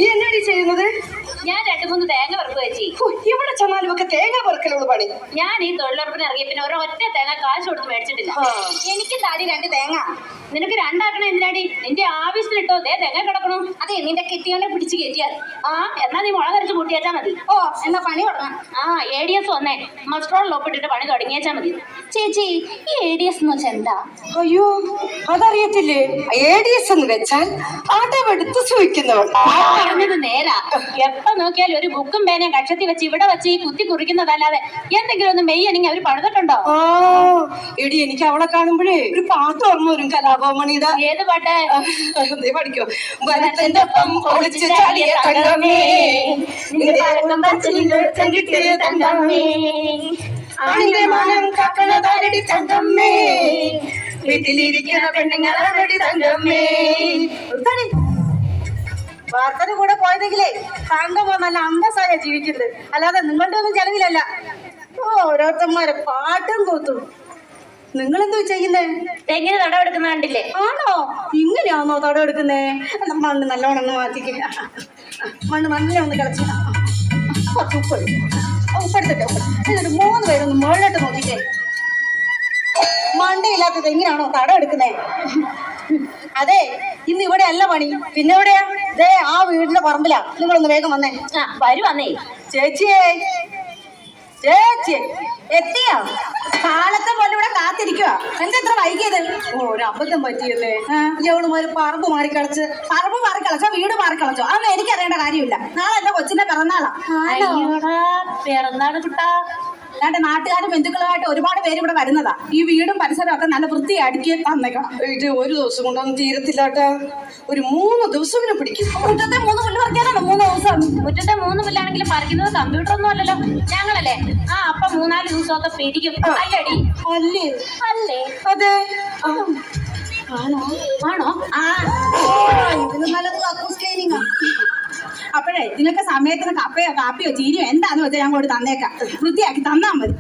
നീ എന്നാടി ചെയ്യുന്നത്? ഞാൻ 2-3 തേങ്ങ വറുപ്പ് വെച്ചി. ഇവിടെ ചെന്നാലും ഒക്കെ തേങ്ങ വറുക്കലുള്ള പണി. ഞാൻ ഈ തൊഴിലുറപ്പിന് ഇറങ്ങിയ പിന്നെ ഒരൊറ്റ തേങ്ങ കാശ് കൊടുത്ത് മേടിച്ചിട്ടില്ല. എനിക്ക് താടി 2 തേങ്ങ. നിനക്ക് 2 ആക്കണ എന്തിനാടി? നിന്റെ ആവശ്യത്തിനിട്ടോ ദേ തേങ്ങ കിടക്കണു. അതെ നിന്റെ കെട്ടിയോനെ പിടിച്ച് കയറ്റിയാൽ. എന്നാ നീ മുളക് അരച്ച് കൂട്ടിയേച്ചാ മതി. എന്നാ പണി തുടങ്ങാം. ADS വന്നേ മസ്ട്രോളിൽ ഒപ്പിട്ടിട്ട് പണി തുടങ്ങിയേച്ചാ മതി. ചേച്ചി ഈ ADS എന്ന് വെച്ചാൽ എന്താ? അയ്യോ അതറിയത്തില്ലേ? ADS എന്ന് വെച്ചാൽ അടവെടുത്ത് സൂഹിക്കുന്നവൾ. പറഞ്ഞത് നേരാ. എപ്പോ നോക്കിയാലും ഒരു ബുക്കും പേനയും കക്ഷത്തിൽ വെച്ച് ഇവിടെ വെച്ച് ഈ കുത്തി കുറിക്കുന്നതല്ലാതെ എന്തെങ്കിലും ഒന്ന് മെയ്യനെങ്കിൽ അവര് പണിതിട്ടുണ്ടോ? എടി എനിക്ക് അവളെ കാണുമ്പോഴേ ഒരു പാട്ട് ഓർമ്മ വരും. കലാഭവമണിയുടെ. ഏത് പാട്ട്? പഠിക്കോ? വനത്തിന്റെ ഒപ്പം ഒളിച്ച് ചാടിയ തങ്കമേ, ആണിന്റെ മാനം കാക്കണതാരടി തങ്കമ്മേ, വീട്ടിലിരിക്കുന്ന പെണ്ണുങ്ങളാരടി തങ്കമ്മേ. വാർത്തയുടെ കൂടെ പോയതെങ്കിലേ തങ്കമ്മ നല്ല അന്തസ്സായ ജീവിക്കുന്നത്, അല്ലാതെ നിങ്ങളുടെ ഒന്നും ചെലവിലല്ല. ഓരോരുത്തന്മാരെ പാട്ടും കൂത്തും. നിങ്ങളെന്തോ ചെയ്യുന്നേ? തെങ്ങിന് തടവെടുക്കുന്ന കണ്ടില്ലേ? ആണോ? ഇങ്ങനെയാണോ തടവെടുക്കുന്നേ? മണ്ണ് നല്ലോണം ഒന്ന് മാറ്റിക്ക്. മണ്ണ് നല്ല ഒന്ന് കളിച്ച് കുറച്ച് ഉപ്പെടുത്തിട്ടെ. എന്നിട്ട് 3 പേരൊന്ന് മുകളിലോട്ട് നോക്കിക്കേ. മണ്ടയില്ലാത്തത് എങ്ങനെയാണോ തടവെടുക്കുന്നേ? അതെ ഇന്ന് ഇവിടെ അല്ല പണി. പിന്നെ എവിടെയാ? ദേ ആ വീടിന്റെ പറമ്പിലാ. നിങ്ങളൊന്ന് വേഗം വന്നേ. വരുവന്നേ. ചേച്ചിയെ ചേച്ചി എത്തിയോ? കാലത്തെ പോലെ ഇവിടെ കാത്തിരിക്കുക. എന്താ ഇത്ര വൈകിയത്? ഒരു അബദ്ധം പറ്റിയല്ലേ? ഇവളുമാര് പറമ്പ് മാറിക്കളച്ച് വീട് മാറിക്കളച്ചോ? അതൊന്നും എനിക്കറിയേണ്ട കാര്യമില്ല. നാളെ എന്റെ കൊച്ചിന്റെ പിറന്നാളാ. പിറന്നാള് കുട്ടാ. അല്ലാണ്ട് നാട്ടുകാരും ബന്ധുക്കളുമായിട്ട് ഒരുപാട് പേര് ഇവിടെ വരുന്നതാ. ഈ വീടും പരിസരവും ഒക്കെ നല്ല വൃത്തി അടുക്കി തന്നേക്കണം. ഇത് ഒരു ദിവസം കൊണ്ടൊന്നും തീരത്തില്ലാട്ടാ. ഒരു 3 ദിവസം പിടിക്കും. മുറ്റത്തെ 3 പുല്ല് പറിക്കാനാണോ 3 ദിവസം? മുറ്റത്തെ 3 പുല്ലാണെങ്കിലും പറിക്കുന്നത് കമ്പ്യൂട്ടർ ഒന്നും അല്ലല്ലോ, ഞങ്ങളല്ലേ. അപ്പൊ 3-4 ദിവസമൊക്കെ പിടിക്കും. അല്ലടി? അല്ലേ? അല്ലേ? അതെ. ആണോ? ഇതിന് നല്ലത് കക്കൂസ് ക്ലീനിങ്ങാ. അപ്പോഴേ നിങ്ങൾക്ക് സമയത്തിന് കപ്പയോ കാപ്പിയോ ചീനിയോ എന്താന്ന് വെച്ചാൽ ഞാൻ കൊണ്ട് തന്നേക്കാം. വൃത്തിയാക്കി തന്നാ മതി.